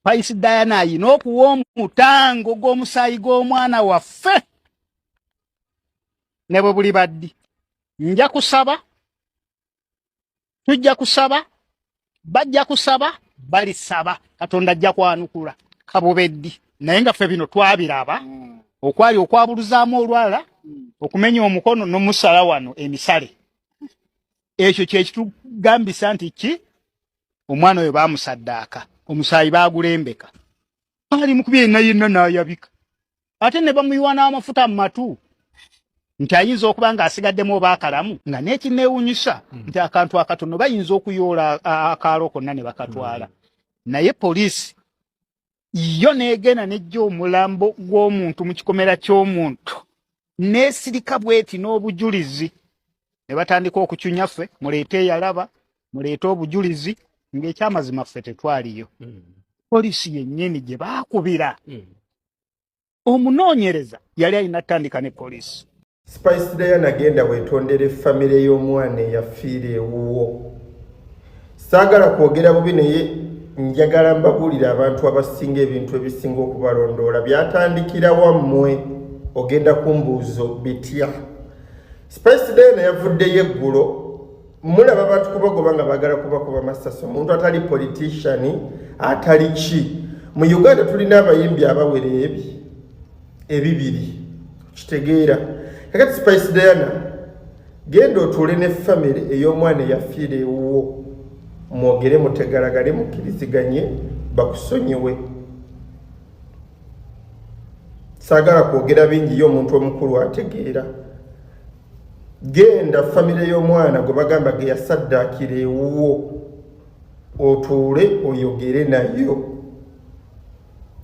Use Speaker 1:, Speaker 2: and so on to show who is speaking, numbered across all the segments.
Speaker 1: Spice Diana ayina okuwa omutango gw'omusaayi gw'omwana waffe ne bwe buli baddi. Nja kusaba, tujja kusaba, bajja kusaba, balisaba, Katonda ajja kwanukula kabubeddi. Naye nga ffe bino twabiraba okwali okwabuluzaamu olwala okumenya omukono n'omusala wano emisale. Ekyo kye kitugambisa nti ki omwana oyo baamusaddaaka, omusaayi baagulembeka. Ali mu kubyenna yenna n'ayabika. Ate ne bamuyiwa n'amafuta mu matu nti ayinza okuba ng'asigaddemu oba akalamu nga n'ekineewunyisa nti akantu akatono bayinza okuyoola akaalo konna ne bakatwala. Naye poliisi yo neegenda n'ejja omulambo gw'omuntu mu kikomera ky'omuntu n'esirika bweti n'obujulizi ne batandika okucunya ffe, muleete eyalaba, muleete obujulizi, ng'ekyamazima ffe tetwaliyo. Poliisi yennyini gye baakubira. Omunoonyereza yali alina ttandika ne poliisi.
Speaker 2: Spice Diana agenda bwetondere famire y'omwana eyafiira ewuwo. Saagala kwogera bubi naye njagala mbabuulira abantu abasinga ebintu ebisinga okubalondoola byatandikira wammwe. Ogenda kumbuuzo bitya. Spice Diana yavuddeyo eggulo, mulaba abantu kubagoba nga baagala kubakuba masasi. Omuntu atali politician atali ki. Mu Uganda tulina abayimbi abawera ebibiri. Kitegeera. Kakati Spice Diana genda otuule ne famire ey'omwana eyafiira ewuwo, mwogere mutegalagale mukkiriziganye bakusonyiwe. Saagala kwogera bingi y'omuntu omukulu ategeera. Genda famire y'omwana gwe bagamba ge yasaddaakira ewuwo, otuule oyogere nayo.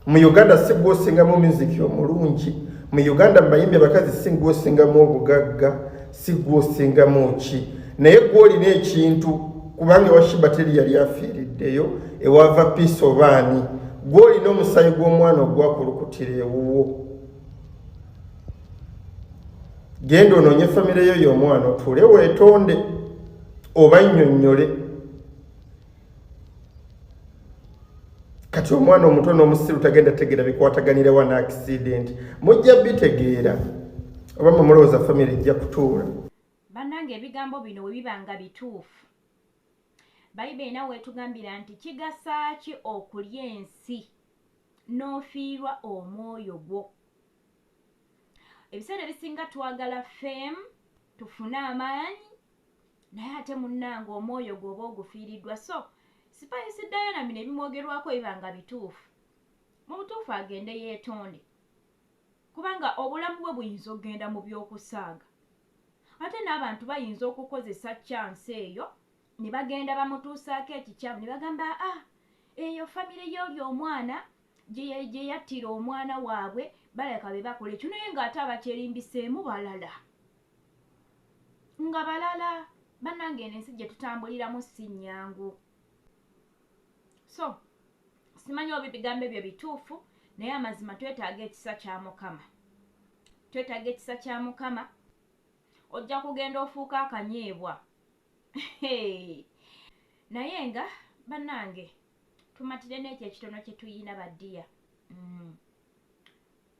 Speaker 2: Mu Uganda si gwe osingamu muziki omulungi. Mu Uganda mbayimbi abakazi si gwe osingamu obugagga, si gwe osingamu ki. Naye gwe olina ekintu, kubanga ewa Shibateri yali afiiriddeyo, ewava Peace Obaani. Gwe olina omusaayi gw'omwana ogwakulukutira ewuwo. Genda onoonye famire yo y'omwana otuule weetonde oba nnyonnyole. Kati omwana omuto n'omusiru tagenda tegeera bikwataganira wa na accident. Mujja bitegeera oba mulowooza famire ejja kutuula.
Speaker 3: Bannange ebigambo bino bwe bibanga bituufu, Bayibuli nawe etugambira nti kigasa ki okulya ensi n'ofiirwa omwoyo gwo. Ebiseera ebisinga twagala fame, tufune amaanyi, naye ate munnange omwoyo gwoba ogufiiriddwa. So Spice Diana bino ebimwogerwako bibanga bituufu. Mu butuufu agende yeetonde, kubanga obulamu bwe buyinza okugenda mu by'okusaaga. Ate n'abantu bayinza okukozesa chance eyo ne bagenda bamutuusaako ekikyamu ne bagamba eyo famire y'oli omwana gye yattira omwana waabwe baleka be bakola ekyo, naye ng'ate abakyerimbiseemu balala. Nga balala bannange ensi gye tutambuliramu si nnyangu. So simanyi oba ebigambo ebyo bituufu, naye amazima twetaaga ekisa kya Mukama. Twetaaga ekisa kya Mukama. Ojja kugenda ofuuka akanyeebwa. Naye nga bannange tumatire n'ekyo ekitono kye tuyina baddiya.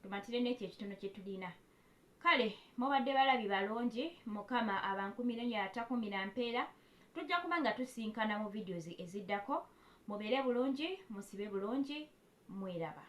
Speaker 3: Tumatire n'ekyo ekitono kye tulina. Kale mubadde balabi balungi, Mukama abankumire nnyo atakumira mpeera. Tujja kuba nga tusinkana mu videos eziddako. Mubeere bulungi, musibe bulungi, mweraba.